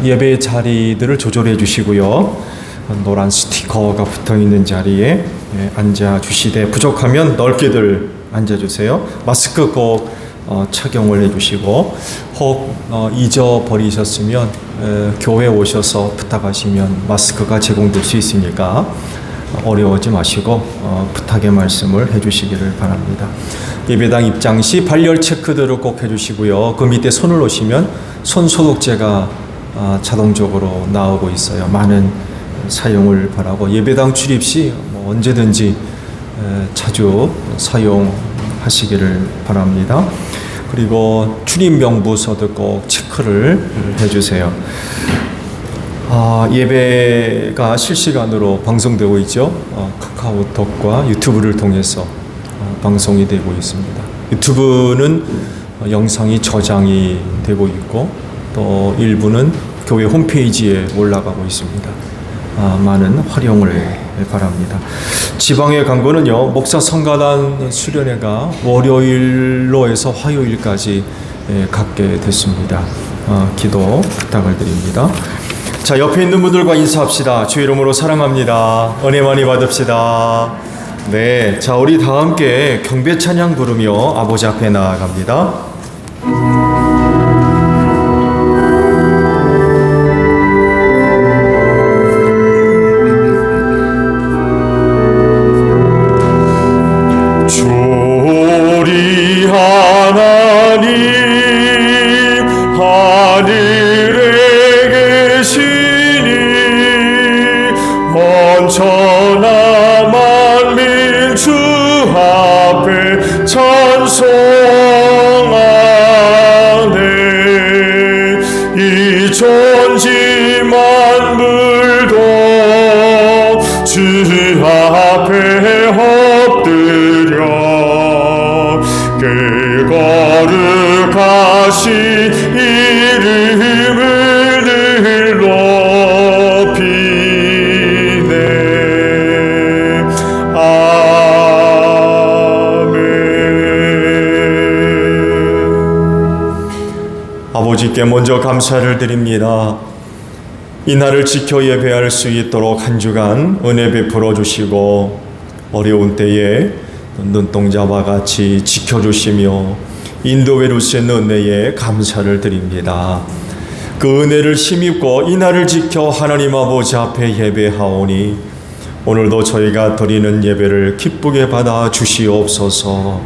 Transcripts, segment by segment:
예배 자리들을 조절해 주시고요. 노란 스티커가 붙어 있는 자리에 앉아 주시되, 부족하면 넓게들 앉아 주세요. 마스크 꼭 착용을 해 주시고, 혹 잊어버리셨으면 교회 오셔서 부탁하시면 마스크가 제공될 수 있으니까 어려워하지 마시고 부탁의 말씀을 해주시기를 바랍니다. 예배당 입장 시 발열 체크들을 꼭 해주시고요. 그 밑에 손을 놓으시면 손 소독제가 자동적으로 나오고 있어요. 많은 사용을 바라고, 예배당 출입 시 언제든지 자주 사용하시기를 바랍니다. 그리고 출입 명부서도 꼭 체크를 해주세요. 예배가 실시간으로 방송되고 있죠. 카카오톡과 유튜브를 통해서 방송이 되고 있습니다. 유튜브는 영상이 저장이 되고 있고, 또 일부는 교회 홈페이지에 올라가고 있습니다. 많은 활용을 바랍니다. 지방의 강구는요, 목사 성가단 수련회가 월요일로 해서 화요일까지 갖게 됐습니다. 기도 부탁을 드립니다. 자, 옆에 있는 분들과 인사합시다. 주 이름으로 사랑합니다. 은혜 많이 받읍시다. 네, 자, 우리 다 함께 경배 찬양 부르며 아버지 앞에 나아갑니다. 주리 하나님 하늘에 계시니 천하 만민 주 앞에 찬송하네. 이 천지 만물도 주 앞에 엎드려 거룩하시 이름을 늘 높이네. 아멘. 아버지께 먼저 감사를 드립니다. 이 날을 지켜 예배할 수 있도록 한 주간 은혜 베풀어 주시고, 어려운 때에 눈동자와 같이 지켜주시며 인도해 주신 은혜에 감사를 드립니다. 그 은혜를 힘입고 이 날을 지켜 하나님 아버지 앞에 예배하오니, 오늘도 저희가 드리는 예배를 기쁘게 받아 주시옵소서.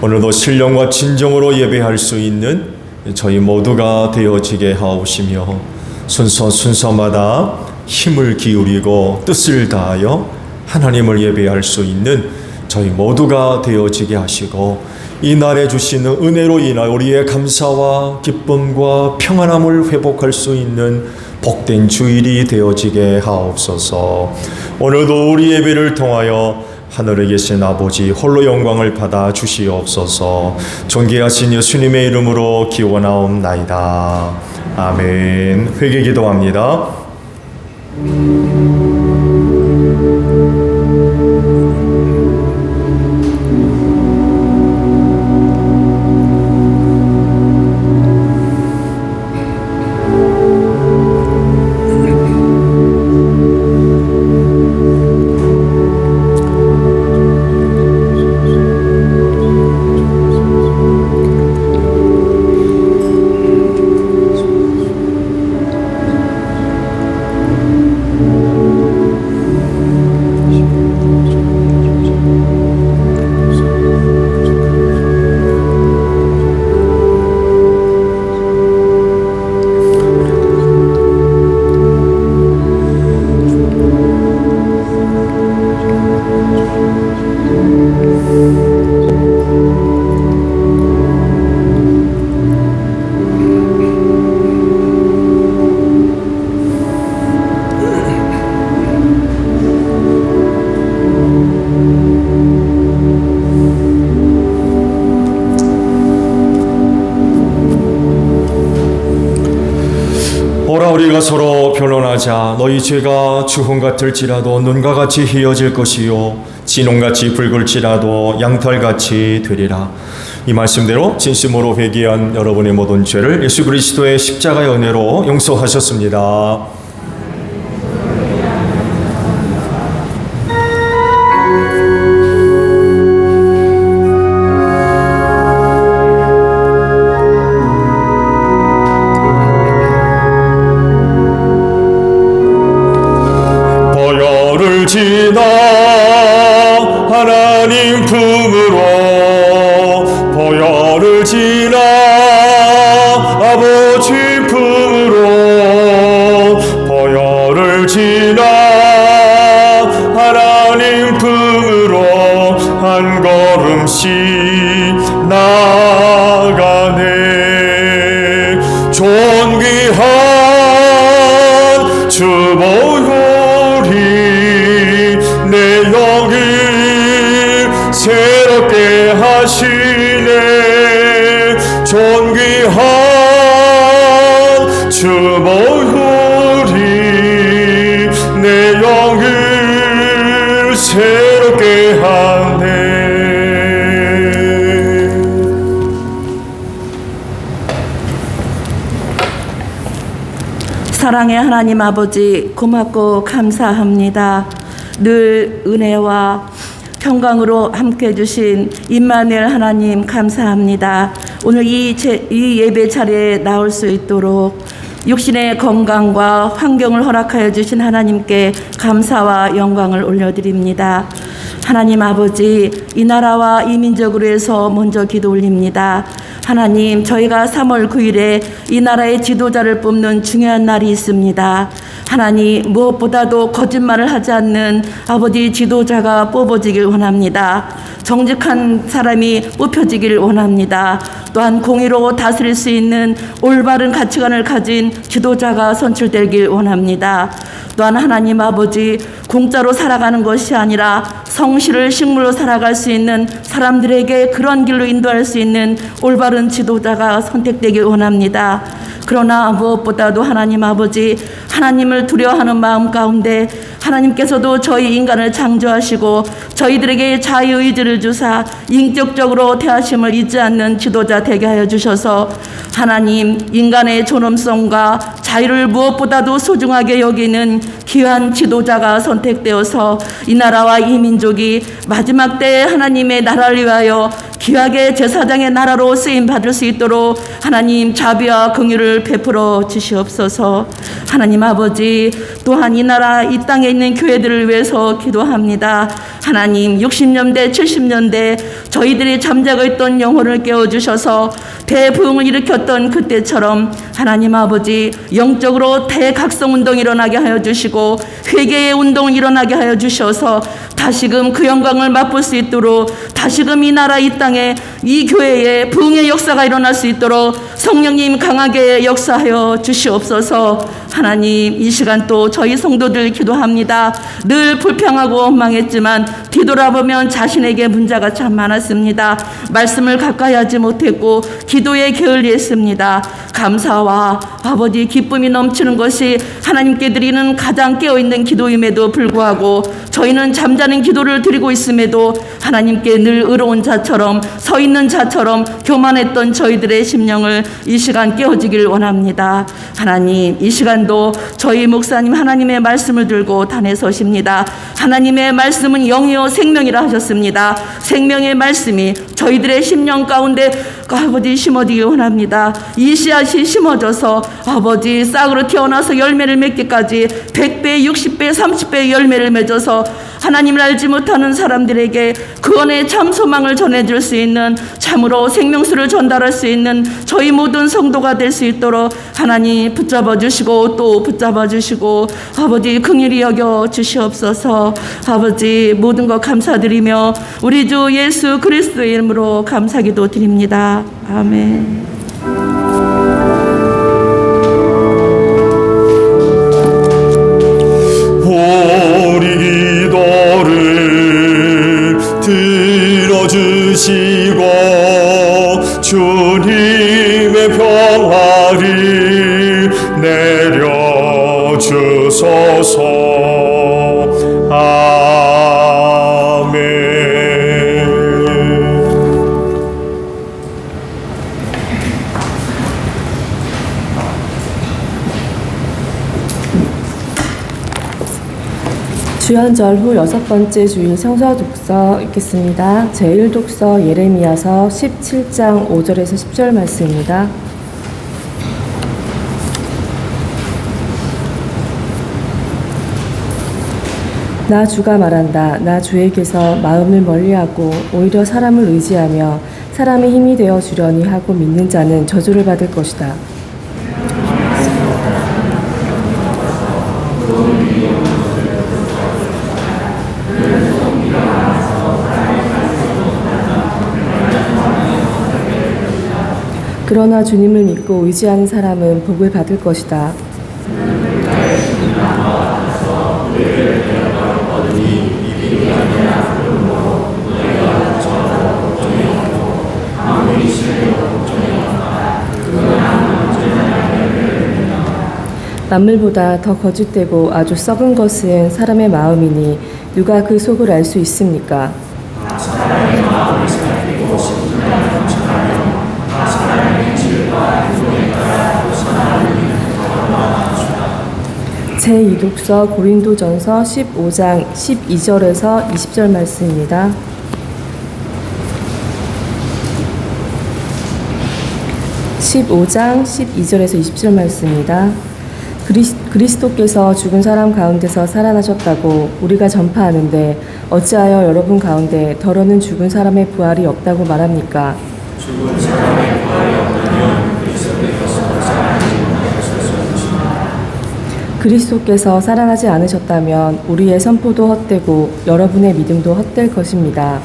오늘도 신령과 진정으로 예배할 수 있는 저희 모두가 되어지게 하옵시며, 순서마다 힘을 기울이고 뜻을 다하여 하나님을 예배할 수 있는 저희 모두가 되어지게 하시고, 이 날에 주시는 은혜로 인하여 우리의 감사와 기쁨과 평안함을 회복할 수 있는 복된 주일이 되어지게 하옵소서. 오늘도 우리 예배를 통하여 하늘에 계신 아버지 홀로 영광을 받아 주시옵소서. 존귀하신 예수님의 이름으로 기원하옵나이다. 아멘. 회개 기도합니다. 우리가 서로 변론하자. 너희 죄가 주홍 같을지라도 눈과 같이 희어질 것이요 진홍같이 붉을지라도 양털같이 되리라. 이 말씀대로 진심으로 회개한 여러분의 모든 죄를 예수 그리스도의 십자가의 은혜로 용서하셨습니다. 보혈을 지나 하나님 품으로 보혈을 지나 아버지 품으로 보혈을 지나 하나님 품으로 한 걸음씩 나가네. 존귀한 주 보혈이 내 영을 새롭게 하시네. 존귀한 주 보혈이 내 영을 새롭게 하네. 사랑의 하나님 아버지, 고맙고 감사합니다. 늘 은혜와 평강으로 함께 해주신 임마누엘 하나님 감사합니다. 오늘 이 예배 자리에 나올 수 있도록 육신의 건강과 환경을 허락하여 주신 하나님께 감사와 영광을 올려드립니다. 하나님 아버지, 이 나라와 이 민족으로 해서 먼저 기도 올립니다. 하나님, 저희가 3월 9일에 이 나라의 지도자를 뽑는 중요한 날이 있습니다. 하나님, 무엇보다도 거짓말을 하지 않는 아버지 지도자가 뽑아지길 원합니다. 정직한 사람이 뽑혀지기를 원합니다. 또한 공의로 다스릴 수 있는 올바른 가치관을 가진 지도자가 선출되길 원합니다. 또한 하나님 아버지, 공짜로 살아가는 것이 아니라 성실을 식물로 살아갈 수 있는 사람들에게 그런 길로 인도할 수 있는 올바른 지도자가 선택되길 원합니다. 그러나 무엇보다도 하나님 아버지, 하나님을 두려워하는 마음 가운데 하나님께서도 저희 인간을 창조하시고 저희들에게 자유의지를 주사 인격적으로 대하심을 잊지 않는 지도자 되게 하여 주셔서 하나님, 인간의 존엄성과 자유를 무엇보다도 소중하게 여기는 귀한 지도자가 선택되어서 이 나라와 이 민족이 마지막 때에 하나님의 나라를 위하여 귀하게 제사장의 나라로 쓰임 받을 수 있도록 하나님 자비와 긍휼을 베풀어 주시옵소서. 하나님 아버지, 또한 이 나라 이 땅에 있는 교회들을 위해서 기도합니다. 하나님, 60년대 70년대 저희들이 잠자고 있던 영혼을 깨워주셔서 대부흥을 일으켰던 그때처럼 하나님 아버지, 영적으로 대각성운동이 일어나게 하여 주시고 회개의 운동을 일어나게 하여 주셔서 다시금 그 영광을 맛볼 수 있도록, 다시금 이 나라 이 땅에 이 교회에 부흥의 역사가 일어날 수 있도록 성령님 강하게 역사하여 주시옵소서. 하나님, 이 시간 또 저희 성도들 기도합니다. 늘 불평하고 원망했지만 뒤돌아보면 자신에게 문제가 참 많았습니다. 말씀을 가까이 하지 못했고 기도에 게을리했습니다. 감사와 아버지 기쁨이 넘치는 것이 하나님께 드리는 가장 깨어있는 기도임에도 불구하고 저희는 잠자는 기도를 드리고 있음에도 하나님께 늘 의로운 자처럼 서 있는 자처럼 교만했던 저희들의 심령을 이 시간 깨워지길 원합니다. 하나님, 이 시간도 저희 목사님 하나님의 말씀을 들고 단에 서십니다. 하나님의 말씀은 영이요 생명이라 하셨습니다. 생명의 말씀이 저희들의 심령 가운데 아버지 심어지길 원합니다. 이 씨앗이 심어져서 아버지 싹으로 태어나서 열매를 맺기까지 100배, 60배, 30배의 열매를 맺어서 하나님을 알지 못하는 사람들에게 구원의 참 소망을 전해줄 수 있는, 참으로 생명수를 전달할 수 있는 저희 모든 성도가 될 수 있도록 하나님 붙잡아 주시고 또 붙잡아 주시고 아버지 긍휼히 여겨 주시옵소서. 아버지, 모든 것 감사드리며 우리 주 예수 그리스도의 이름으로 감사기도 드립니다. 아멘. 우리 기도를 들어주시고 주님의 평화를 내려주소서. 아멘. 주연절 후 6번째 주일 성서 독서 읽겠습니다. 제1독서 예레미야서 17장 5절에서 10절 말씀입니다. 나 주가 말한다. 나 주에게서 마음을 멀리하고 오히려 사람을 의지하며 사람의 힘이 되어 주려니 하고 믿는 자는 저주를 받을 것이다. 그러나 주님을 믿고 의지하는 사람은 복을 받을 것이다. 만물보다 더 거짓되고 아주 썩은 것은 사람의 마음이니 누가 그 속을 알 수 있습니까? 제2독서 고린도전서 15장 12절에서 20절 말씀입니다. (15장 12절에서 20절) 말씀입니다. 그리스도께서 죽은 사람 가운데서 살아나셨다고 우리가 전파하는데 어찌하여 여러분 가운데 더러는 죽은 사람의 부활이 없다고 말합니까? 죽은 사람의 부활이 없다면 그리스도께서 살아나지 그리스도께서 살아나지 않으셨다면 우리의 선포도 헛되고 여러분의 믿음도 헛될 것입니다.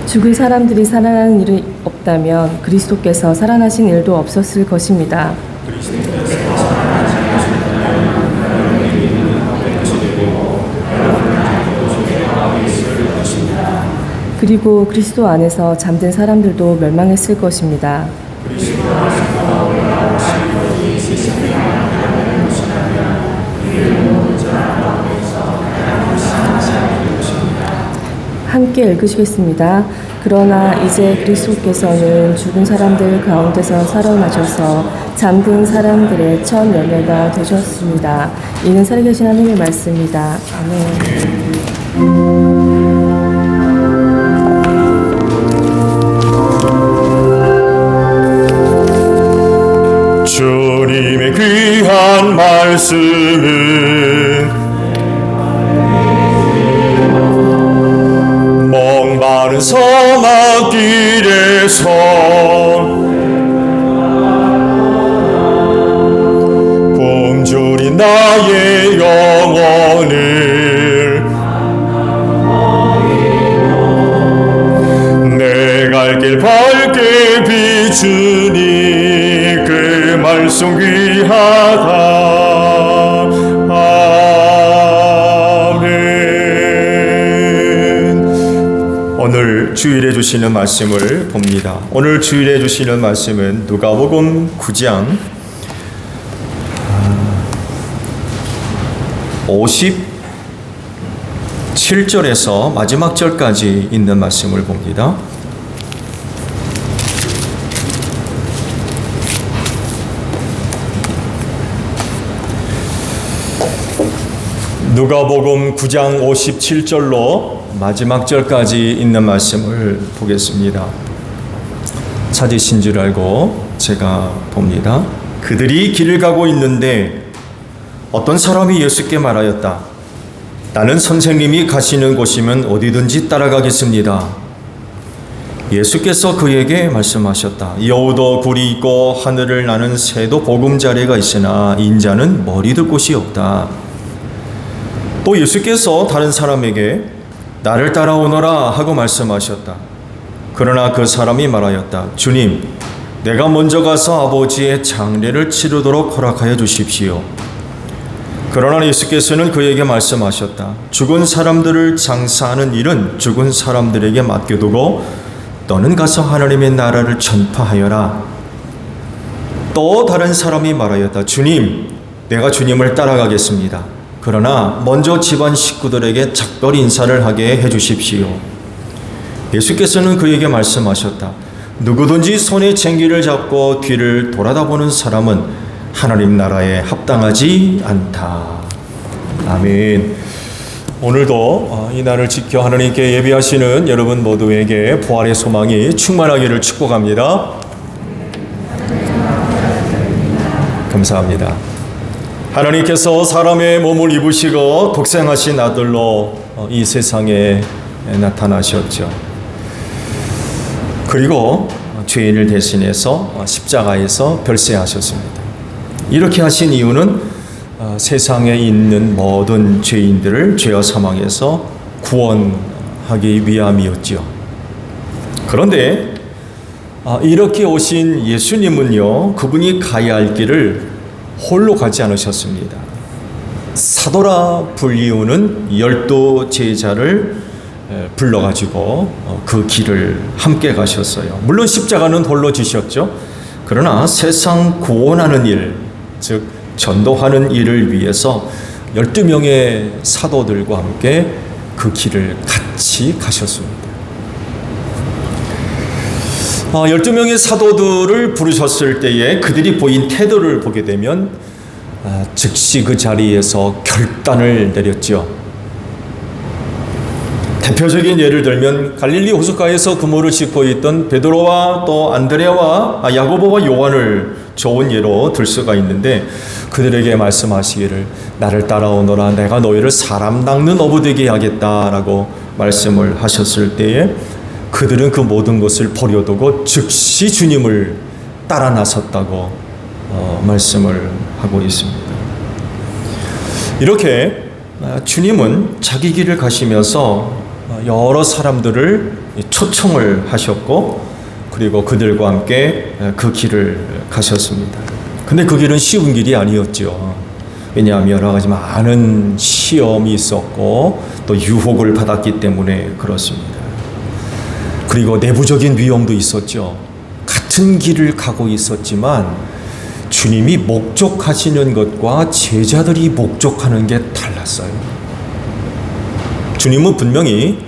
죽은 사람들이 살아나는 일이 없다면 그리스도께서 살아나신 일도 없었을 것입니다. 그리고 그리스도 안에서 잠든 사람들도 멸망했을 것입니다. 함께 읽으시겠습니다. 그러나 이제 그리스도께서는 죽은 사람들 가운데서 살아나셔서 잠든 사람들의 첫 열매가 되셨습니다. 이는 살아계신 하나님의 말씀입니다. 아멘. 주님의 귀한 말씀은 멍마른 사막길에서 굶주린 나의 영혼을 내 갈 길 밝게 비추니 그 말씀 귀하다. 오늘 주일에 주시는 말씀을 봅니다. 오늘 주일에 주시는 말씀은 누가복음 9장 57절에서 마지막 절까지 있는 말씀을 봅니다. 누가복음 9장 57절로 마지막 절까지 있는 말씀을 보겠습니다. 찾으신 줄 알고 제가 봅니다. 그들이 길을 가고 있는데 어떤 사람이 예수께 말하였다. 나는 선생님이 가시는 곳이면 어디든지 따라가겠습니다. 예수께서 그에게 말씀하셨다. 여우도 굴이 있고 하늘을 나는 새도 보금자리가 있으나 인자는 머리 둘 곳이 없다. 또 예수께서 다른 사람에게 나를 따라오너라 하고 말씀하셨다. 그러나 그 사람이 말하였다. 주님, 내가 먼저 가서 아버지의 장례를 치르도록 허락하여 주십시오. 그러나 예수께서는 그에게 말씀하셨다. 죽은 사람들을 장사하는 일은 죽은 사람들에게 맡겨두고 너는 가서 하나님의 나라를 전파하여라. 또 다른 사람이 말하였다. 주님, 내가 주님을 따라가겠습니다. 그러나 먼저 집안 식구들에게 작별 인사를 하게 해주십시오. 예수께서는 그에게 말씀하셨다. 누구든지 손에 쟁기를 잡고 뒤를 돌아다보는 사람은 하나님 나라에 합당하지 않다. 아멘. 오늘도 이 날을 지켜 하나님께 예배하시는 여러분 모두에게 부활의 소망이 충만하기를 축복합니다. 감사합니다. 하나님께서 사람의 몸을 입으시고 독생하신 아들로 이 세상에 나타나셨죠. 그리고 죄인을 대신해서 십자가에서 별세하셨습니다. 이렇게 하신 이유는 세상에 있는 모든 죄인들을 죄와 사망에서 구원하기 위함이었지요. 그런데 이렇게 오신 예수님은요, 그분이 가야 할 길을 홀로 가지 않으셨습니다. 사도라 불리우는 12 제자를 불러가지고 그 길을 함께 가셨어요. 물론 십자가는 홀로 지셨죠. 그러나 세상 구원하는 일, 즉 전도하는 일을 위해서 12명의 사도들과 함께 그 길을 같이 가셨습니다. 12명의 사도들을 부르셨을 때에 그들이 보인 태도를 보게 되면 즉시 그 자리에서 결단을 내렸죠. 대표적인 예를 들면 갈릴리 호숫가에서 그물을 싣고 있던 베드로와 또 안드레와 야고보와 요한을 좋은 예로 들 수가 있는데, 그들에게 말씀하시기를 나를 따라오너라, 내가 너희를 사람 낚는 어부 되게 하겠다라고 말씀을 하셨을 때에 그들은 그 모든 것을 버려두고 즉시 주님을 따라 나섰다고 말씀을 하고 있습니다. 이렇게 주님은 자기 길을 가시면서 여러 사람들을 초청을 하셨고, 그리고 그들과 함께 그 길을 가셨습니다. 근데 그 길은 쉬운 길이 아니었죠. 왜냐하면 여러 가지 많은 시험이 있었고 또 유혹을 받았기 때문에 그렇습니다. 그리고 내부적인 위험도 있었죠. 같은 길을 가고 있었지만 주님이 목적하시는 것과 제자들이 목적하는 게 달랐어요. 주님은 분명히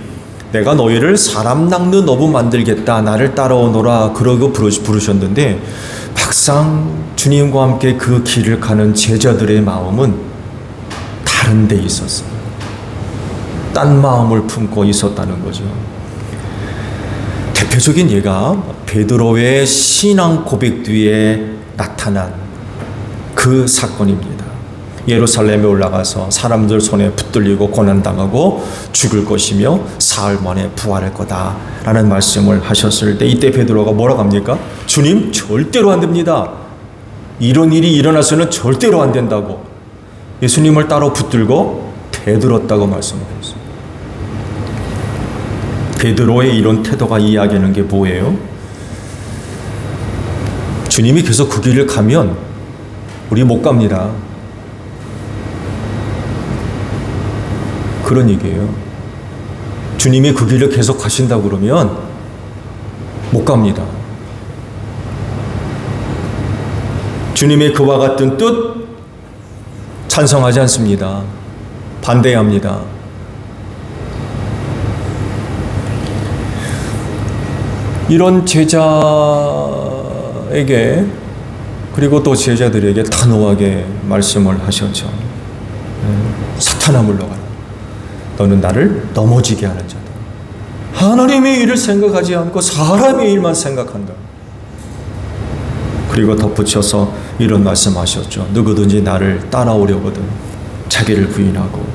내가 너희를 사람 낚는 어부 만들겠다, 나를 따라오너라 그러고 부르셨는데, 막상 주님과 함께 그 길을 가는 제자들의 마음은 다른 데 있었어요. 딴 마음을 품고 있었다는 거죠. 대표적인 예가 베드로의 신앙 고백 뒤에 나타난 그 사건입니다. 예루살렘에 올라가서 사람들 손에 붙들리고 고난당하고 죽을 것이며 사흘 만에 부활할 거다라는 말씀을 하셨을 때, 이때 베드로가 뭐라고 합니까? 주님, 절대로 안 됩니다. 이런 일이 일어나서는 절대로 안 된다고 예수님을 따로 붙들고 대들었다고 말씀하셨어요. 베드로의 이런 태도가 이야기하는 게 뭐예요? 주님이 계속 그 길을 가면 우리 못 갑니다. 그런 얘기예요. 주님이 그 길을 계속 가신다고 그러면 못 갑니다. 주님의 그와 같은 뜻 찬성하지 않습니다. 반대합니다. 이런 제자에게, 그리고 또 제자들에게 단호하게 말씀을 하셨죠. 사탄아 물러가라. 너는 나를 넘어지게 하는 자다. 하나님의 일을 생각하지 않고 사람의 일만 생각한다. 그리고 덧붙여서 이런 말씀하셨죠. 누구든지 나를 따라오려거든 자기를 부인하고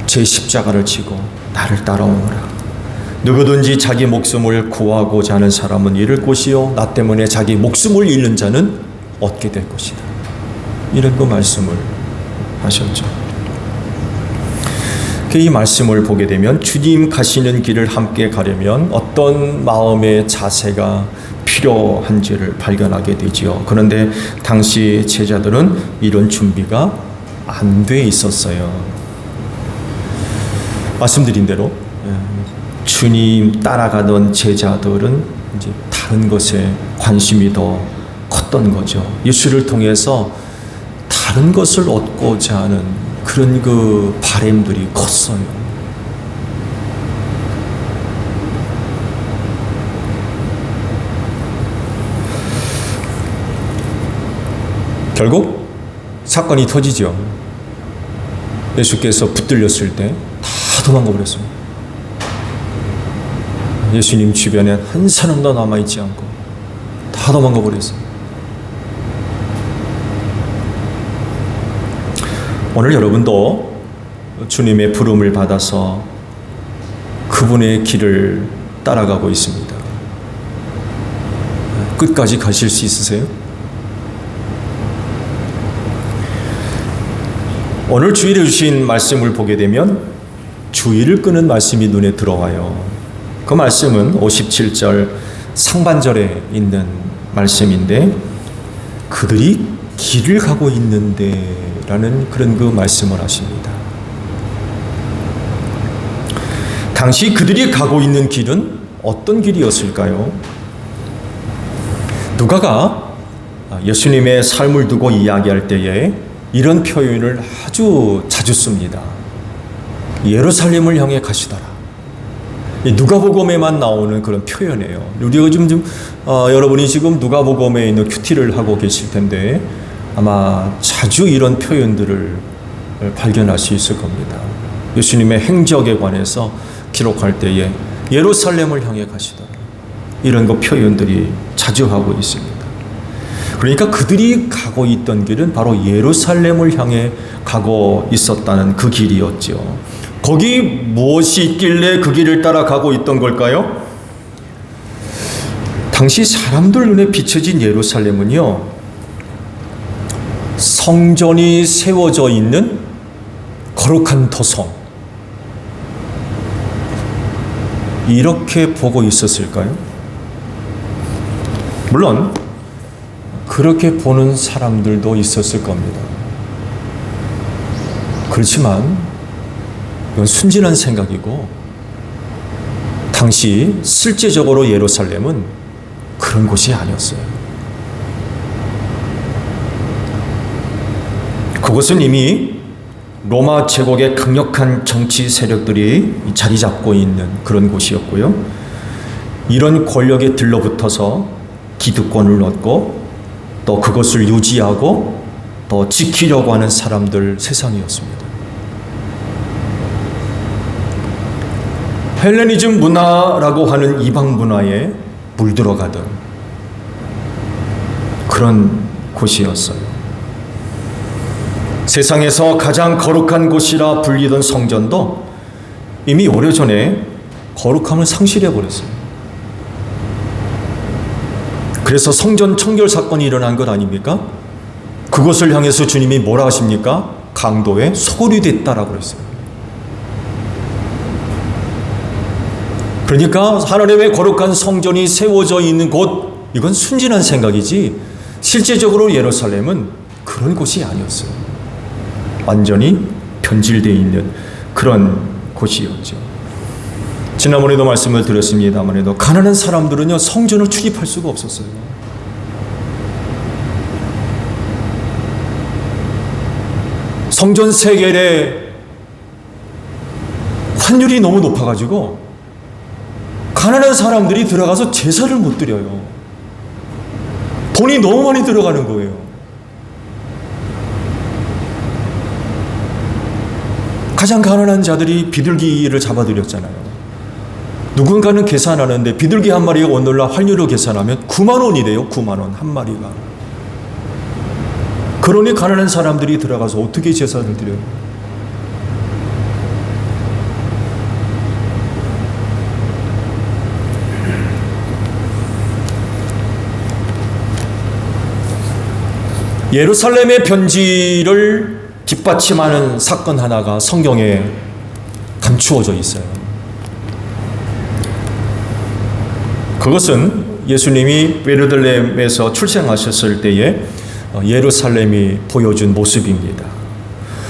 제 십자가를 지고 나를 따라오너라. 누구든지 자기 목숨을 구하고자 하는 사람은 잃을 것이요 나 때문에 자기 목숨을 잃는 자는 얻게 될 것이다. 이런 그 말씀을 하셨죠. 이 말씀을 보게 되면 주님 가시는 길을 함께 가려면 어떤 마음의 자세가 필요한지를 발견하게 되지요. 그런데 당시 제자들은 이런 준비가 안 돼 있었어요. 말씀드린 대로 주님 따라가던 제자들은 이제 다른 것에 관심이 더 컸던 거죠. 예수를 통해서 다른 것을 얻고자 하는 그런 그 바램들이 컸어요. 결국 사건이 터지죠. 예수께서 붙들렸을 때 다 도망가 버렸습니다. 예수님 주변에 한 사람도 남아있지 않고 다 도망가 버렸어요. 오늘 여러분도 주님의 부름을 받아서 그분의 길을 따라가고 있습니다. 끝까지 가실 수 있으세요? 오늘 주일에 주신 말씀을 보게 되면 주의를 끄는 말씀이 눈에 들어와요. 그 말씀은 57절 상반절에 있는 말씀인데 그들이 길을 가고 있는데 라는 그런 그 말씀을 하십니다. 당시 그들이 가고 있는 길은 어떤 길이었을까요? 누가가 예수님의 삶을 두고 이야기할 때에 이런 표현을 아주 자주 씁니다. 예루살렘을 향해 가시더라. 누가복음에만 나오는 그런 표현이에요. 우리가 여러분이 지금 누가복음에 있는 큐티를 하고 계실 텐데 아마 자주 이런 표현들을 발견할 수 있을 겁니다. 예수님의 행적에 관해서 기록할 때에 예루살렘을 향해 가시더라. 이런 그 표현들이 자주 하고 있습니다. 그러니까 그들이 가고 있던 길은 바로 예루살렘을 향해 가고 있었다는 그 길이었죠. 거기 무엇이 있길래 그 길을 따라가고 있던 걸까요? 당시 사람들 눈에 비춰진 예루살렘은요, 성전이 세워져 있는 거룩한 도성, 이렇게 보고 있었을까요? 물론 그렇게 보는 사람들도 있었을 겁니다. 그렇지만 이건 순진한 생각이고 당시 실제적으로 예루살렘은 그런 곳이 아니었어요. 그곳은 이미 로마 제국의 강력한 정치 세력들이 자리 잡고 있는 그런 곳이었고요. 이런 권력에 들러붙어서 기득권을 얻고 또 그것을 유지하고 또 지키려고 하는 사람들 세상이었습니다. 헬레니즘 문화라고 하는 이방 문화에 물들어가던 그런 곳이었어요. 세상에서 가장 거룩한 곳이라 불리던 성전도 이미 오래전에 거룩함을 상실해버렸어요. 그래서 성전 청결 사건이 일어난 것 아닙니까? 그것을 향해서 주님이 뭐라 하십니까? 강도의 소굴이 됐다라고 그랬어요. 그러니까 하나님의 거룩한 성전이 세워져 있는 곳, 이건 순진한 생각이지 실제적으로 예루살렘은 그런 곳이 아니었어요. 완전히 변질되어 있는 그런 곳이었죠. 지난번에도 말씀을 드렸습니다만 가난한 사람들은요 성전을 출입할 수가 없었어요. 성전 세겔의 환율이 너무 높아가지고 가난한 사람들이 들어가서 제사를 못 드려요. 돈이 너무 많이 들어가는 거예요. 가장 가난한 자들이 비둘기를 잡아들였잖아요. 누군가는 계산하는데 비둘기 한 마리가 오늘날 환율로 계산하면 9만 원이 돼요. 9만 원 한 마리가. 그러니 가난한 사람들이 들어가서 어떻게 제사를 드려요? 예루살렘의 변질을 뒷받침하는 사건 하나가 성경에 감추어져 있어요. 그것은 예수님이 베들레헴에서 출생하셨을 때에 예루살렘이 보여준 모습입니다.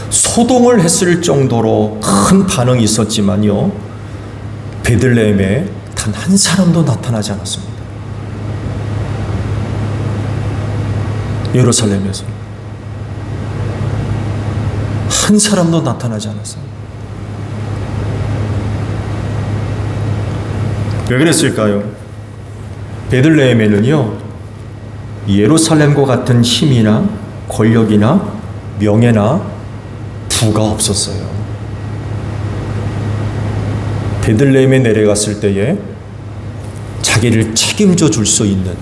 소동을 했을 정도로 큰 반응이 있었지만요, 베들레헴에 단 한 사람도 나타나지 않았습니다. 예루살렘에서. 한 사람도 나타나지 않았어요. 왜 그랬을까요? 베들레헴에는요, 예루살렘과 같은 힘이나 권력이나 명예나 부가 없었어요. 베들레헴에 내려갔을 때에 자기를 책임져 줄 수 있는,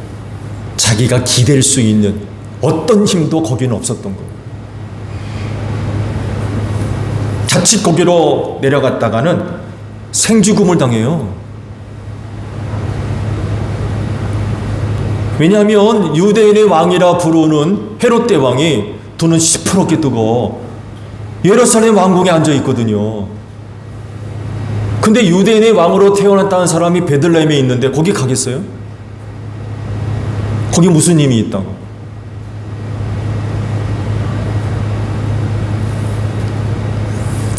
자기가 기댈 수 있는 어떤 힘도 거기는 없었던 거예요. 자칫 거기로 내려갔다가는 생죽음을 당해요. 왜냐하면 유대인의 왕이라 부르는 헤롯 대왕이 돈은 시퍼렇게 뜨고 예루살렘 왕궁에 앉아 있거든요. 근데 유대인의 왕으로 태어났다는 사람이 베들레헴에 있는데 거기 가겠어요? 거기 무슨 힘이 있다고?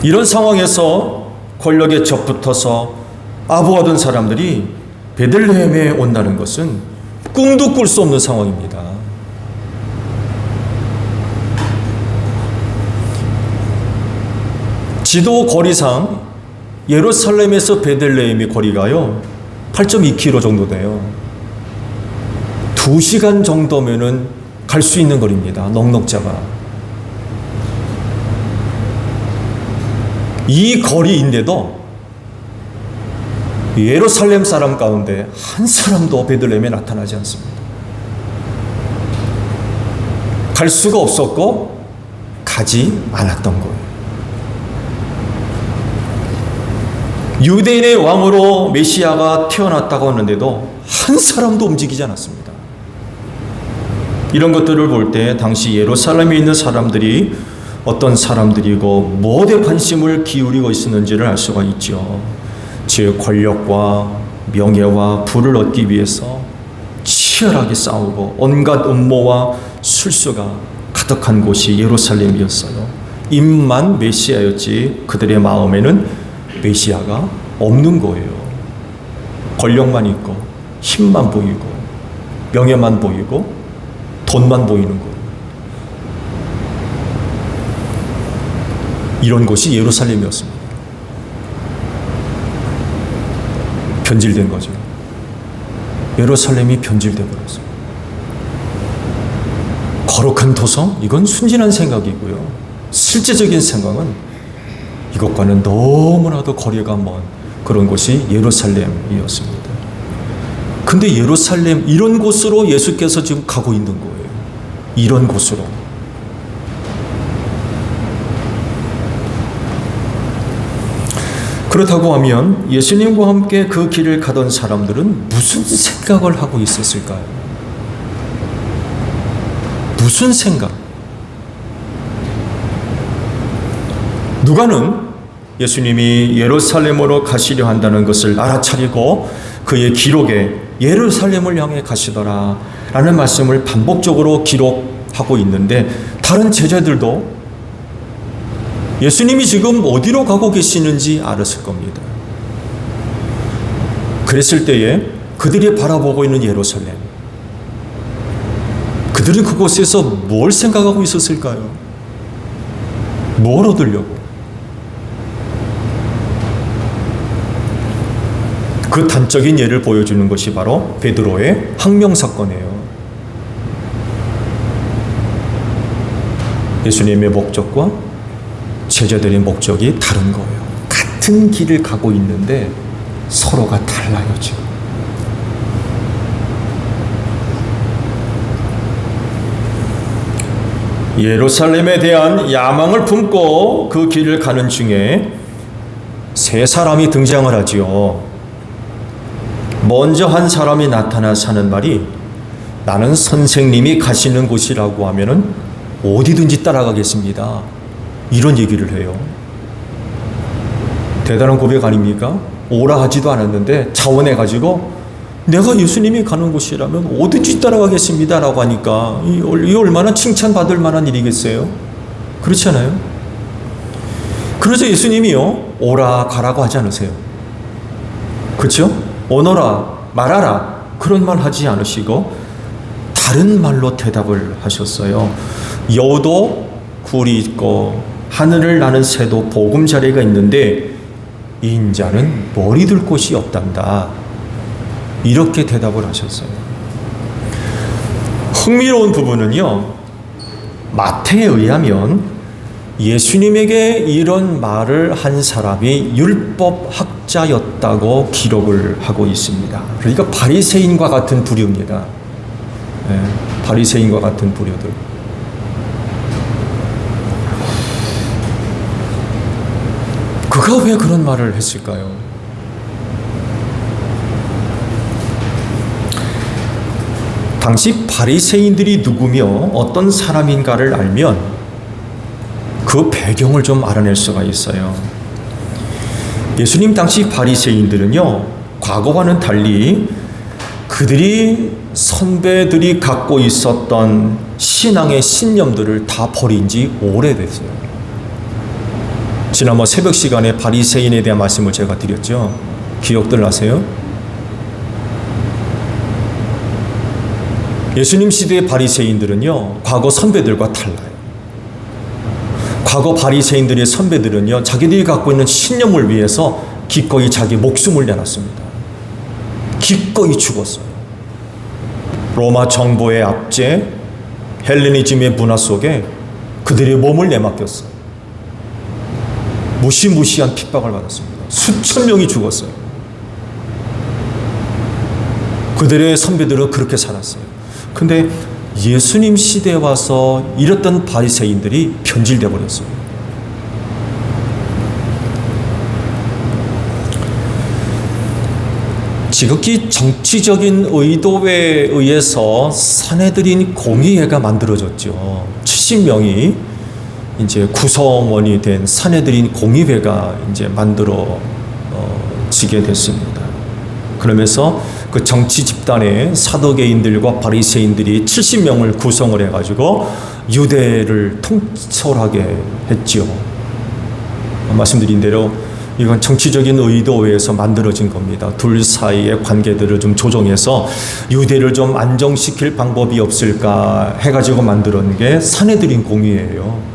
이런 상황에서 권력에 접붙어서 아부하던 사람들이 베들레헴에 온다는 것은 꿈도 꿀 수 없는 상황입니다. 지도 거리상 예루살렘에서 베들레헴의 거리가요 8.2km 정도 돼요. 2시간 정도면은 갈 수 있는 거리입니다. 넉넉자가. 이 거리인데도 예루살렘 사람 가운데 한 사람도 베들레헴에 나타나지 않습니다. 갈 수가 없었고 가지 않았던 거예요. 유대인의 왕으로 메시아가 태어났다고 하는데도 한 사람도 움직이지 않았습니다. 이런 것들을 볼 때 당시 예루살렘에 있는 사람들이 어떤 사람들이고 무엇에 관심을 기울이고 있었는지를 알 수가 있죠. 즉 권력과 명예와 부를 얻기 위해서 치열하게 싸우고 온갖 음모와 술수가 가득한 곳이 예루살렘이었어요. 입만 메시아였지 그들의 마음에는 메시아가 없는 거예요. 권력만 있고 힘만 보이고 명예만 보이고 돈만 보이는 거예요. 이런 곳이 예루살렘이었습니다. 변질된 거죠. 예루살렘이 변질돼 버렸어요. 거룩한 도성? 이건 순진한 생각이고요. 실제적인 생각은 이것과는 너무나도 거리가 먼 그런 곳이 예루살렘이었습니다. 근데 예루살렘 이런 곳으로 예수께서 지금 가고 있는 거예요. 이런 곳으로. 그렇다고 하면 예수님과 함께 그 길을 가던 사람들은 무슨 생각을 하고 있었을까요? 무슨 생각? 누가는 예수님이 예루살렘으로 가시려 한다는 것을 알아차리고 그의 기록에 예루살렘을 향해 가시더라 라는 말씀을 반복적으로 기록하고 있는데 다른 제자들도 예수님이 지금 어디로 가고 계시는지 알았을 겁니다. 그랬을 때에 그들이 바라보고 있는 예루살렘, 그들은 그곳에서 뭘 생각하고 있었을까요? 뭘 얻으려고? 그 단적인 예를 보여주는 것이 바로 베드로의 항명 사건이에요. 예수님의 목적과 제자들의 목적이 다른 거예요. 같은 길을 가고 있는데 서로가 달라요, 지금. 예루살렘에 대한 야망을 품고 그 길을 가는 중에 세 사람이 등장을 하지요. 먼저 한 사람이 나타나서 하는 말이 나는 선생님이 가시는 곳이라고 하면은 어디든지 따라가겠습니다. 이런 얘기를 해요. 대단한 고백 아닙니까? 오라 하지도 않았는데 자원해가지고 내가 예수님이 가는 곳이라면 어디든지 따라가겠습니다 라고 하니까 이 얼마나 칭찬받을 만한 일이겠어요? 그렇지 않아요? 그래서 예수님이요 오라 가라고 하지 않으세요. 그렇죠? 오너라 말하라 그런 말 하지 않으시고 다른 말로 대답을 하셨어요. 여우도 굴이 있고 하늘을 나는 새도 보금자리가 있는데 인자는 머리 둘 곳이 없단다. 이렇게 대답을 하셨어요. 흥미로운 부분은요, 마태에 의하면 예수님에게 이런 말을 한 사람이 율법학자였다고 기록을 하고 있습니다. 그러니까 바리새인과 같은 부류입니다. 네, 바리새인과 같은 부류들. 그가 왜 그런 말을 했을까요? 당시 바리새인들이 누구며 어떤 사람인가를 알면 그 배경을 좀 알아낼 수가 있어요. 예수님 당시 바리새인들은요, 과거와는 달리 그들이 선배들이 갖고 있었던 신앙의 신념들을 다 버린 지 오래됐어요. 지난번 새벽 시간에 바리새인에 대한 말씀을 제가 드렸죠. 기억들 나세요? 예수님 시대의 바리새인들은요, 과거 선배들과 달라요. 과거 바리새인들의 선배들은요, 자기들이 갖고 있는 신념을 위해서 기꺼이 자기 목숨을 내놨습니다. 기꺼이 죽었어요. 로마 정보의 압제, 헬레니즘의 문화 속에 그들의 몸을 내맡겼어요. 무시무시한 핍박을 받았습니다. 수천 명이 죽었어요. 그들의 선배들은 그렇게 살았어요. 근데 예수님 시대에 와서 이랬던 바리새인들이 변질돼 버렸어요. 지극히 정치적인 의도에 의해서 산헤드린 공의회가 만들어졌죠. 70명이 이제 구성원이 된 산헤드린 공의회가 이제 만들어지게 됐습니다. 그러면서 그 정치 집단의 사두개인들과 바리새인들이 70명을 구성을 해가지고 유대를 통솔하게 했지요. 말씀드린 대로 이건 정치적인 의도에 의해서 만들어진 겁니다. 둘 사이의 관계들을 좀 조정해서 유대를 좀 안정시킬 방법이 없을까 해가지고 만들어낸 게 산헤드린 공의회예요.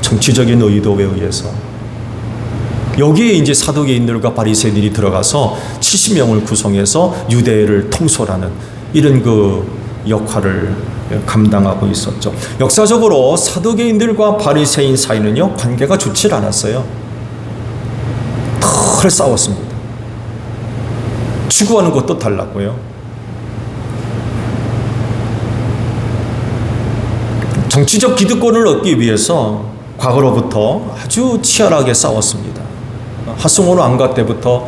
정치적인 의도에 의해서. 여기에 이제 사두개인들과 바리새인들이 들어가서 70명을 구성해서 유대를 통솔하는 이런 그 역할을 감당하고 있었죠. 역사적으로 사두개인들과 바리새인 사이는요, 관계가 좋지 않았어요. 늘 싸웠습니다. 추구하는 것도 달랐고요. 정치적 기득권을 얻기 위해서 과거로부터 아주 치열하게 싸웠습니다. 하승원 왕가 때부터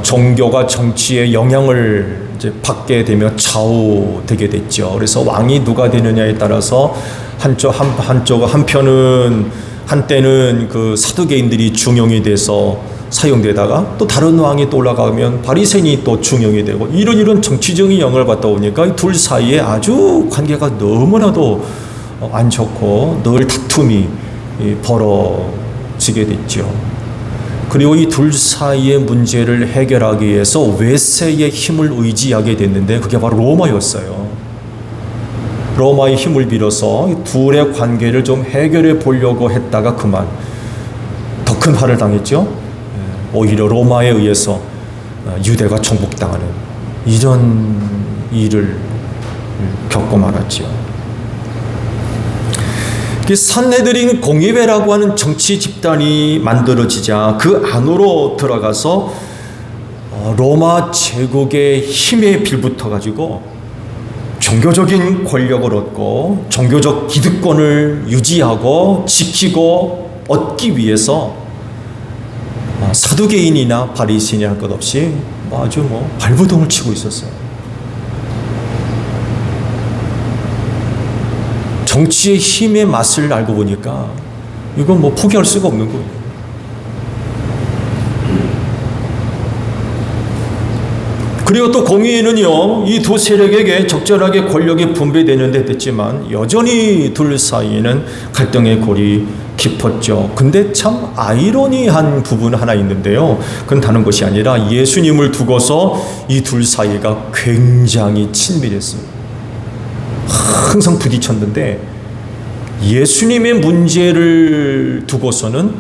종교가 정치에 영향을 이제 받게 되며 좌우되게 됐죠. 그래서 왕이 누가 되느냐에 따라서 한편은 한때는 그 사두개인들이 중용이 돼서 사용되다가 또 다른 왕이 또 올라가면 바리새인이 또 중용이 되고 이런 정치적인 영향을 받다 보니까 이 둘 사이에 아주 관계가 너무나도 안 좋고 늘 다툼이 벌어지게 됐죠. 그리고 이 둘 사이의 문제를 해결하기 위해서 외세의 힘을 의지하게 됐는데 그게 바로 로마였어요. 로마의 힘을 빌어서 둘의 관계를 좀 해결해 보려고 했다가 그만 더 큰 화를 당했죠. 오히려 로마에 의해서 유대가 정복당하는 이런 일을 겪고 말았죠. 산헤드린 공의회라고 하는 정치 집단이 만들어지자 그 안으로 들어가서 로마 제국의 힘에 빌붙어 가지고 종교적인 권력을 얻고 종교적 기득권을 유지하고 지키고 얻기 위해서 사두개인이나 바리새인이 할 것 없이 아주 발버둥을 치고 있었어요. 정치의 힘의 맛을 알고 보니까 이건 포기할 수가 없는 거예요. 그리고 또 공의회는요, 이 두 세력에게 적절하게 권력이 분배되는 데 됐지만 여전히 둘 사이에는 갈등의 골이 깊었죠. 근데 참 아이러니한 부분 하나 있는데요. 그건 다른 것이 아니라 예수님을 두고서 이 둘 사이가 굉장히 친밀했어요. 항상 부딪혔는데 예수님의 문제를 두고서는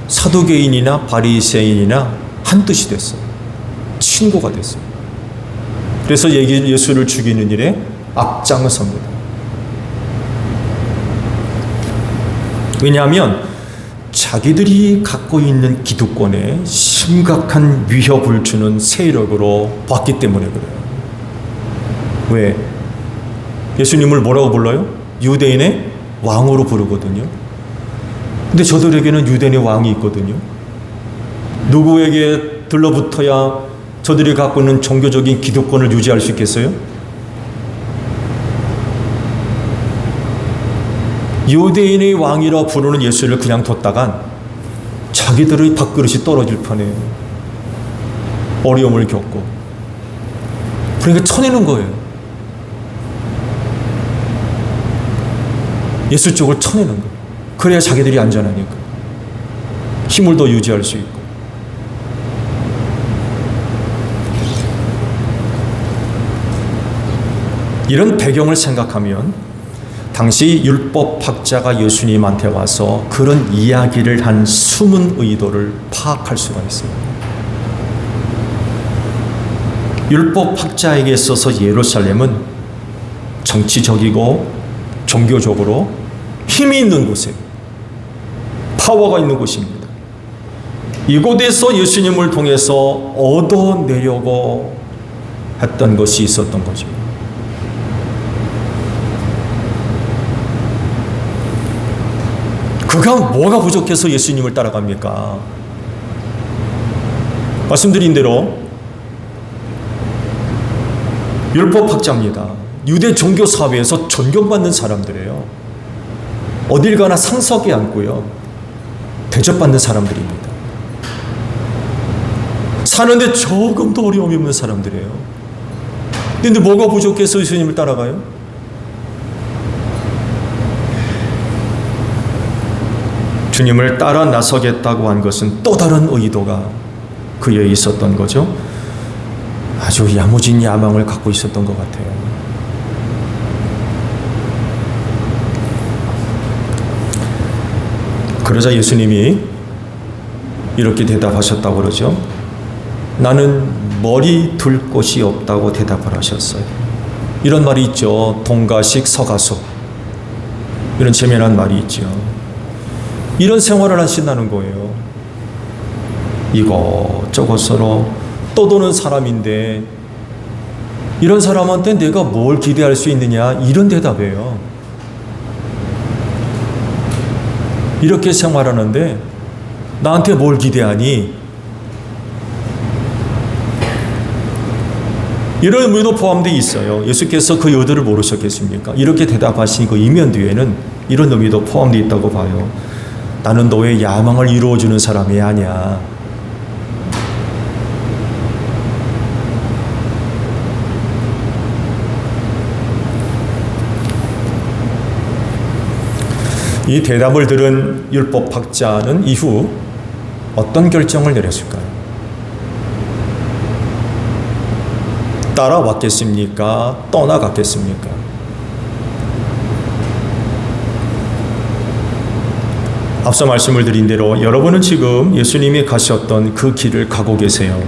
사두개인이나 바리새인이나 한 뜻이 됐어요. 친구가 됐어요. 그래서 예수를 죽이는 일에 앞장섭니다. 왜냐하면 자기들이 갖고 있는 기득권에 심각한 위협을 주는 세력으로 봤기 때문에 그래요. 왜? 예수님을 뭐라고 불러요? 유대인의 왕으로 부르거든요. 근데 저들에게는 유대인의 왕이 있거든요. 누구에게 들러붙어야 저들이 갖고 있는 종교적인 기득권을 유지할 수 있겠어요? 유대인의 왕이라 부르는 예수를 그냥 뒀다간 자기들의 밥그릇이 떨어질 판에 어려움을 겪고, 그러니까 쳐내는 거예요. 예수 쪽을 쳐내는 거예요. 그래야 자기들이 안전하니까 힘을 더 유지할 수 있고. 이런 배경을 생각하면 당시 율법학자가 예수님한테 와서 그런 이야기를 한 숨은 의도를 파악할 수가 있어요. 율법학자에게 있어서 예루살렘은 정치적이고 종교적으로 힘이 있는 곳이에요. 파워가 있는 곳입니다. 이곳에서 예수님을 통해서 얻어내려고 했던 것이 있었던 거죠. 그가 뭐가 부족해서 예수님을 따라갑니까? 말씀드린 대로 율법학자입니다. 유대 종교 사회에서 존경받는 사람들이에요. 어딜 가나 상석에 앉고요, 대접받는 사람들입니다. 사는데 조금도 어려움이 없는 사람들이에요. 근데 뭐가 부족해서 예수님을 따라가요? 주님을 따라 나서겠다고 한 것은 또 다른 의도가 그에 있었던 거죠. 아주 야무진 야망을 갖고 있었던 것 같아요. 그러자 예수님이 이렇게 대답하셨다고 그러죠. 나는 머리 둘 곳이 없다고 대답을 하셨어요. 이런 말이 있죠. 동가식 서가소. 이런 재미난 말이 있죠. 이런 생활을 하신다는 거예요. 이것저것으로 떠도는 사람인데 이런 사람한테 내가 뭘 기대할 수 있느냐, 이런 대답이에요. 이렇게 생활하는데 나한테 뭘 기대하니? 이런 의미도 포함되어 있어요. 예수께서 그 의도를 모르셨겠습니까? 이렇게 대답하신 그 이면 뒤에는 이런 의미도 포함되어 있다고 봐요. 나는 너의 야망을 이루어주는 사람이 아니야. 이 대답을 들은 율법학자는 이후 어떤 결정을 내렸을까요? 따라왔겠습니까? 떠나갔겠습니까? 앞서 말씀을 드린 대로 여러분은 지금 예수님이 가셨던 그 길을 가고 계세요.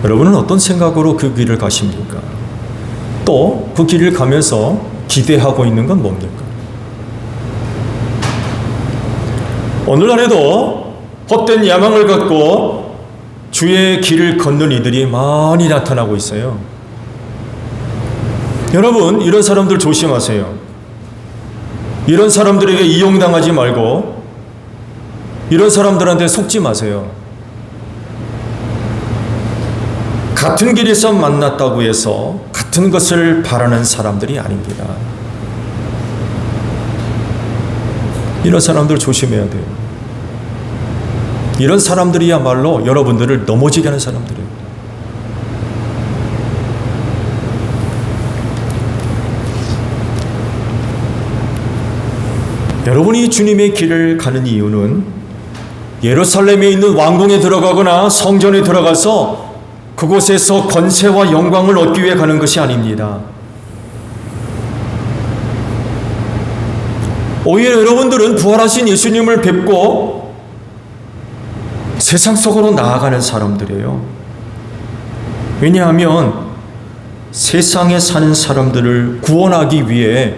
여러분은 어떤 생각으로 그 길을 가십니까? 또 그 길을 가면서 기대하고 있는 건 뭡니까? 오늘날에도 헛된 야망을 갖고 주의 길을 걷는 이들이 많이 나타나고 있어요. 여러분, 이런 사람들 조심하세요. 이런 사람들에게 이용당하지 말고 이런 사람들한테 속지 마세요. 같은 길에서 만났다고 해서 같은 것을 바라는 사람들이 아닙니다. 이런 사람들 조심해야 돼요. 이런 사람들이야말로 여러분들을 넘어지게 하는 사람들이에요. 여러분이 주님의 길을 가는 이유는 예루살렘에 있는 왕궁에 들어가거나 성전에 들어가서 그곳에서 권세와 영광을 얻기 위해 가는 것이 아닙니다. 오히려 여러분들은 부활하신 예수님을 뵙고 세상 속으로 나아가는 사람들이에요. 왜냐하면 세상에 사는 사람들을 구원하기 위해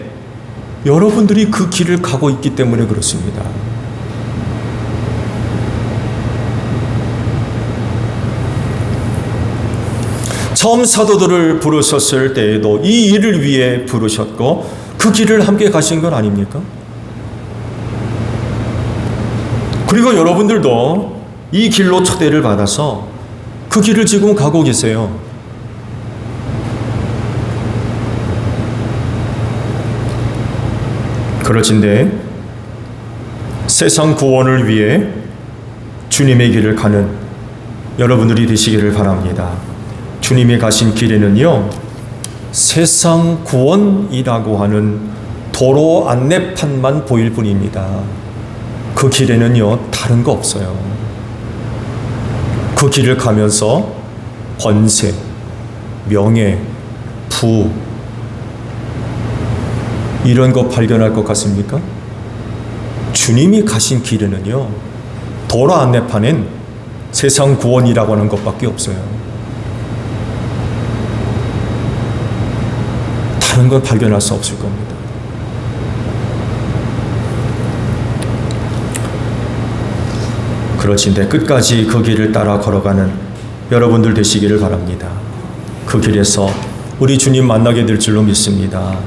여러분들이 그 길을 가고 있기 때문에 그렇습니다. 처음 사도들을 부르셨을 때에도 이 일을 위해 부르셨고 그 길을 함께 가신 건 아닙니까? 그리고 여러분들도 이 길로 초대를 받아서 그 길을 지금 가고 계세요. 그러신데 세상 구원을 위해 주님의 길을 가는 여러분들이 되시기를 바랍니다. 주님이 가신 길에는요, 세상 구원이라고 하는 도로 안내판만 보일 뿐입니다. 그 길에는요, 다른 거 없어요. 그 길을 가면서 권세, 명예, 부 이런 거 발견할 것 같습니까? 주님이 가신 길에는요, 도로 안내판엔 세상 구원이라고 하는 것밖에 없어요. 다른 건 발견할 수 없을 겁니다. 그러신데 끝까지 그 길을 따라 걸어가는 여러분들 되시기를 바랍니다. 그 길에서 우리 주님 만나게 될 줄로 믿습니다.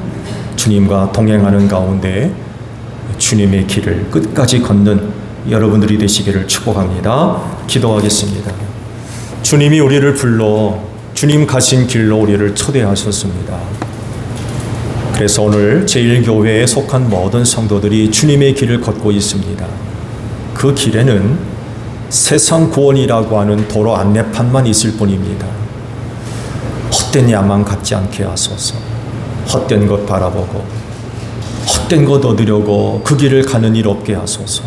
주님과 동행하는 가운데 주님의 길을 끝까지 걷는 여러분들이 되시기를 축복합니다. 기도하겠습니다. 주님이 우리를 불러 주님 가신 길로 우리를 초대하셨습니다. 그래서 오늘 제1교회에 속한 모든 성도들이 주님의 길을 걷고 있습니다. 그 길에는 세상 구원이라고 하는 도로 안내판만 있을 뿐입니다. 헛된 야망 갖지 않게 하소서. 헛된 것 바라보고 헛된 것 얻으려고 그 길을 가는 일 없게 하소서.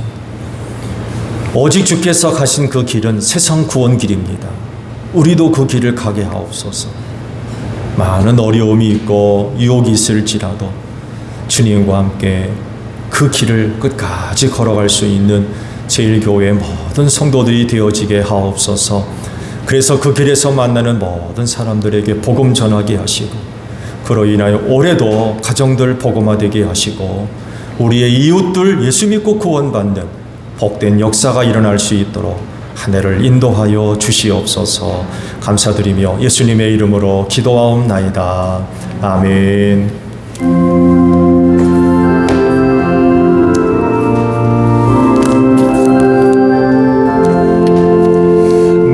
오직 주께서 가신 그 길은 세상 구원 길입니다. 우리도 그 길을 가게 하옵소서. 많은 어려움이 있고 유혹이 있을지라도 주님과 함께 그 길을 끝까지 걸어갈 수 있는 제1교회의 모든 성도들이 되어지게 하옵소서. 그래서 그 길에서 만나는 모든 사람들에게 복음 전하게 하시고 그로 인하여 올해도 가정들 복음화되게 하시고 우리의 이웃들 예수 믿고 구원받는 복된 역사가 일어날 수 있도록 한 해를 인도하여 주시옵소서. 감사드리며 예수님의 이름으로 기도하옵나이다. 아멘.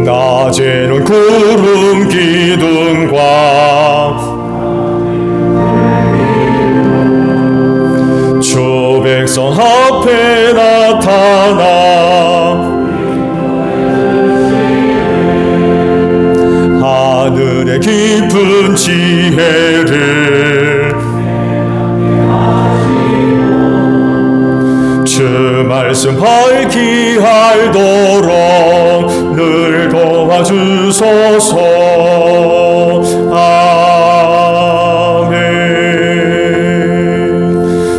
낮에는 구름 기둥과 주 백성 앞에 나타나 하늘의 깊은 지혜를 주 말씀 밝히 알도록 늘 도와주소서. 아멘.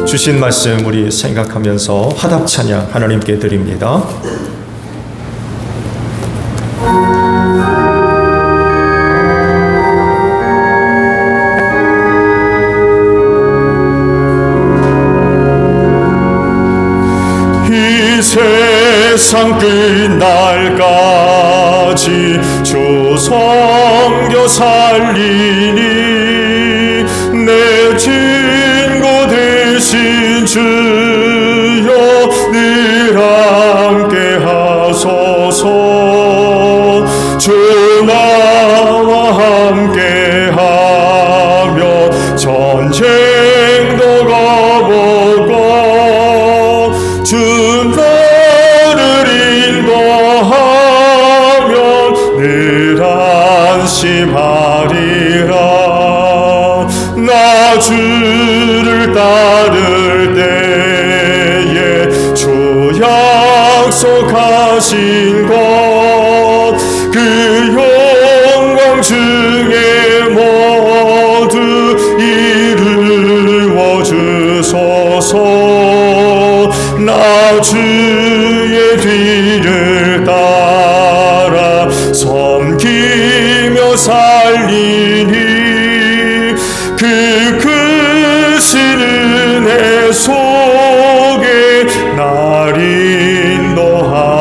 주신 말씀 우리 생각하면서 화답 찬양 하나님께 드립니다. 세상 끝날까지 주 성교 살리니 내 친구 되신 주여 늘 함께 하소서. 주 나와 함께 하며 전쟁도 가보고 주 안심하리라. 나 주를 따를 때에 주 약속하신 것 그 영광 중에 모두 이루어 주소서. 나 주의 뒤를 따라 섬기며 살리니 그 크신 은혜 속에 날 인도하소서.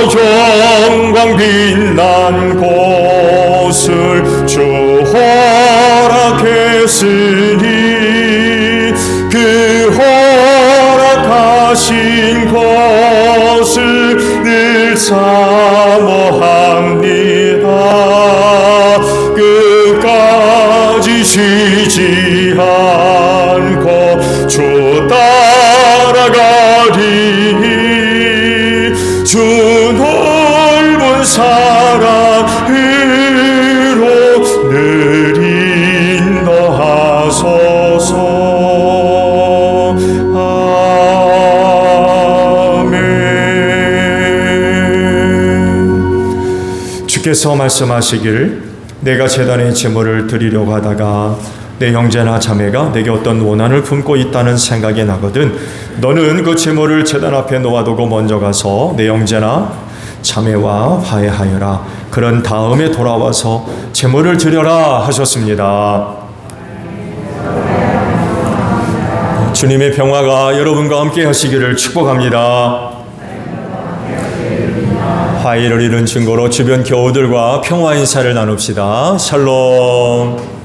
저 영광 빛난 곳을 주 허락했으니 그 허락하신 것을 늘 사모합니다. 끝까지 쉬지 않고 주 따라가리니 주 넓은 사랑으로 늘 인도하소서. 아멘. 주께서 말씀하시길 내가 제단에 제물을 드리려고 하다가 내 형제나 자매가 내게 어떤 원한을 품고 있다는 생각이 나거든 너는 그 제물을 제단 앞에 놓아두고 먼저 가서 내 형제나 자매와 화해하여라. 그런 다음에 돌아와서 제물을 드려라 하셨습니다. 주님의 평화가 여러분과 함께 하시기를 축복합니다. 화해를 이룬 증거로 주변 교우들과 평화 인사를 나눕시다. 샬롬.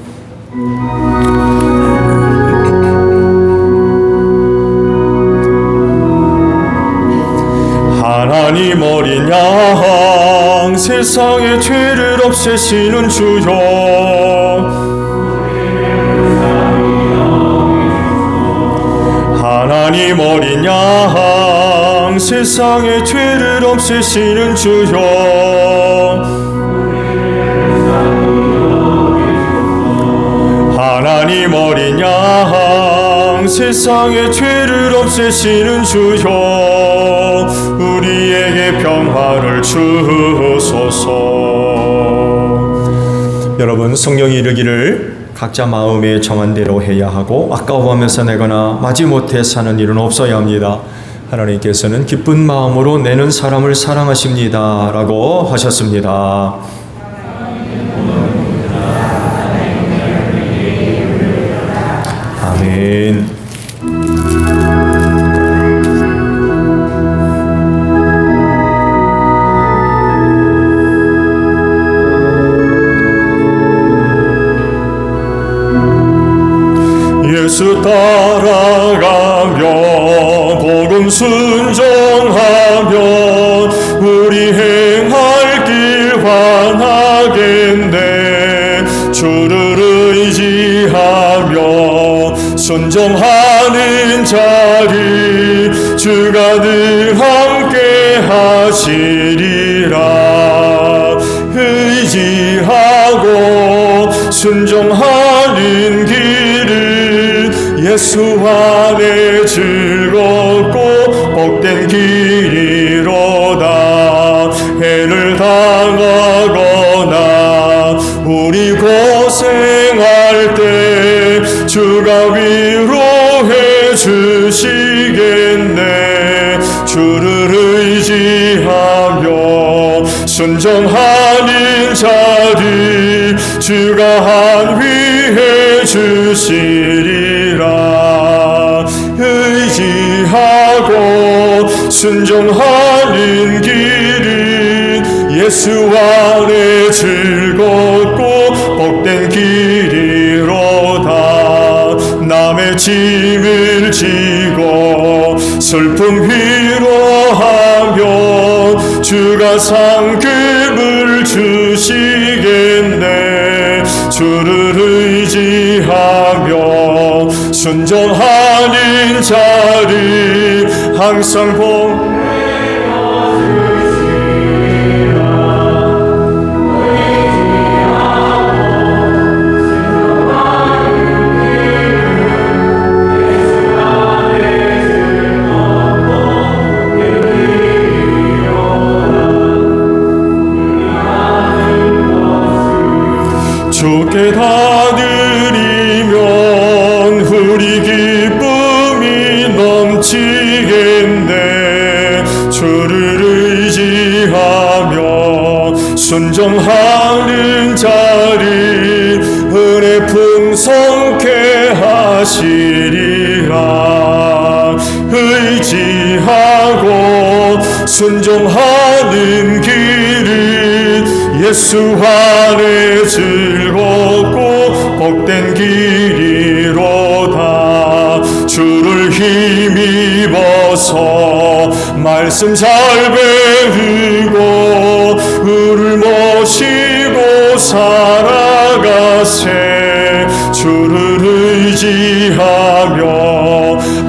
하나님 어린 양 세상의 죄를 없애시는 주여 하나님 어린 양 세상의 죄를 없애시는 주여 하나님 어린 양 세상의 죄를 없애시는 주여 우리에게 평화를 주소서. 여러분 성령이 이르기를 각자 마음에 정한 대로 해야 하고 아까워하면서 내거나 마지못해 사는 일은 없어야 합니다. 하나님께서는 기쁜 마음으로 내는 사람을 사랑하십니다 라고 하셨습니다. 아멘. 예수 따라가며 복음 순종하며 우리 행할 길 환하겠네. 주를 의지하며 순종하는 자리 주가 늘 함께 하시리라. 의지하고 순종하는 길은 예수 안에 즐겁고 복된 길이로다. 해를 당하거나 우리 고생할 때 주가 위로해 주시겠네. 주를 의지하며 순종하는 자리 주가 안위해 주시리라. 의지하고 순종하는 길은 예수 안에 즐겁고 복된 길이로다. 남의 짐을 지고 슬픔 위로하며 주가 상급을 주시겠네. 주를 의지하며 순종하는 자리 항상 복내어 주시리라. 깨다 드리면 우리 기쁨이 넘치겠네. 주를 의지하며 순종하는 자리 은혜 풍성케 하시리라. 의지하고 순종하는 길은 예수 안에 즐겁고 복된 길이로다. 주를 힘입어서 말씀 잘 배우고 을을 모시고 살아가세. 주를 의지하며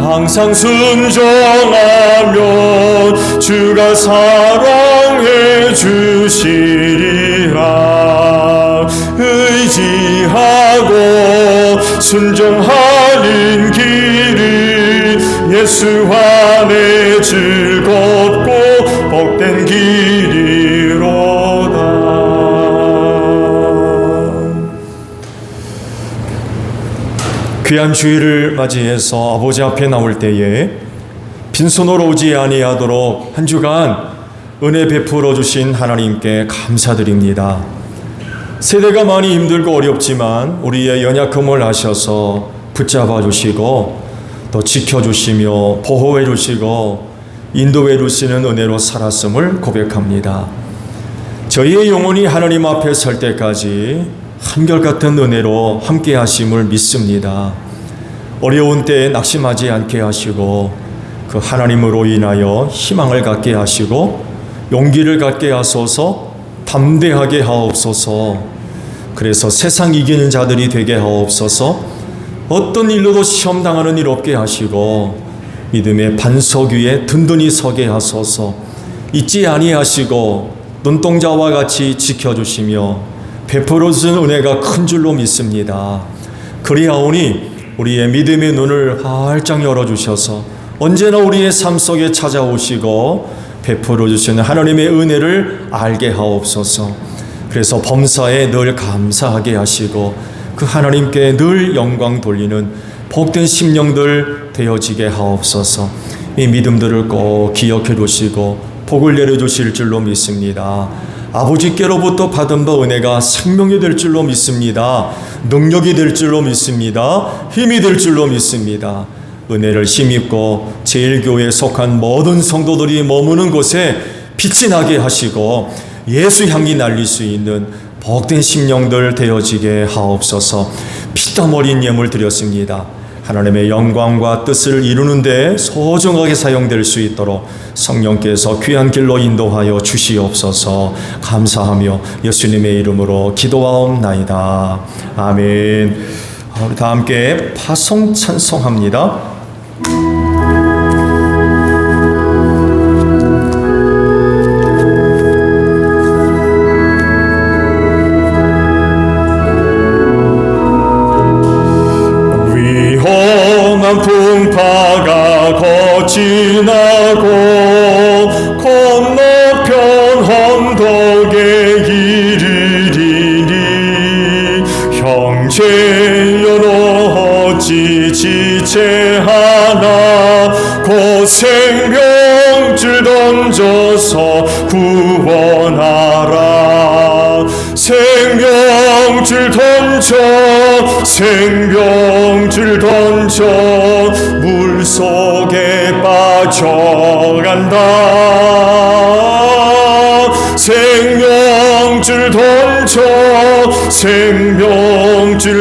항상 순종하면 주가 사랑해 주시리라. 의지하고 순종하는 길은 예수 안에 즐겁고 복된 길이로다. 귀한 주일을 맞이해서 아버지 앞에 나올 때에 빈손으로 오지 아니하도록 한 주간 은혜 베풀어 주신 하나님께 감사드립니다. 세대가 많이 힘들고 어렵지만 우리의 연약함을 아셔서 붙잡아 주시고 또 지켜주시며 보호해 주시고 인도해 주시는 은혜로 살았음을 고백합니다. 저희의 영혼이 하나님 앞에 설 때까지 한결같은 은혜로 함께 하심을 믿습니다. 어려운 때에 낙심하지 않게 하시고 그 하나님으로 인하여 희망을 갖게 하시고 용기를 갖게 하소서. 담대하게 하옵소서. 그래서 세상 이기는 자들이 되게 하옵소서. 어떤 일로도 시험당하는 일 없게 하시고 믿음의 반석 위에 든든히 서게 하소서. 잊지 아니하시고 눈동자와 같이 지켜주시며 베풀어 주신 은혜가 큰 줄로 믿습니다. 그리하오니 우리의 믿음의 눈을 활짝 열어주셔서 언제나 우리의 삶 속에 찾아오시고 베풀어 주시는 하나님의 은혜를 알게 하옵소서. 그래서 범사에 늘 감사하게 하시고 그 하나님께 늘 영광 돌리는 복된 심령들 되어지게 하옵소서. 이 믿음들을 꼭 기억해 두시고 복을 내려주실 줄로 믿습니다. 아버지께로부터 받은 바 은혜가 생명이 될 줄로 믿습니다. 능력이 될 줄로 믿습니다. 힘이 될 줄로 믿습니다. 은혜를 힘입고 제1교회에 속한 모든 성도들이 머무는 곳에 빛이 나게 하시고 예수 향기 날릴 수 있는 복된 심령들 되어지게 하옵소서. 피땀 어린 예물 드렸습니다. 하나님의 영광과 뜻을 이루는 데 소중하게 사용될 수 있도록 성령께서 귀한 길로 인도하여 주시옵소서. 감사하며 예수님의 이름으로 기도하옵나이다. 아멘. 우리 다 함께 파송 찬송합니다. 풍파가 거친하고 건너편 언덕에 이르리니 형제여 어찌 지체하나 곧 생명줄 던져서 구원하라. 생명줄 던져 물속에 빠져간다. 생명줄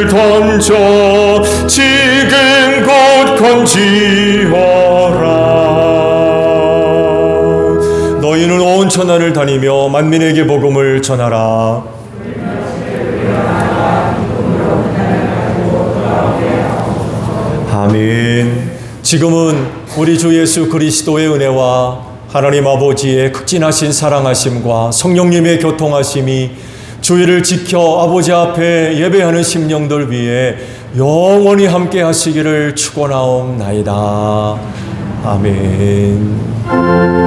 던져 지금 곧 건지어라. 너희는 온 천하를 다니며 만민에게 복음을 전하라. 아멘. 지금은 우리 주 예수 그리스도의 은혜와 하나님 아버지의 극진하신 사랑하심과 성령님의 교통하심이 주의를 지켜 아버지 앞에 예배하는 심령들 위해 영원히 함께 하시기를 축원하옵나이다. 아멘.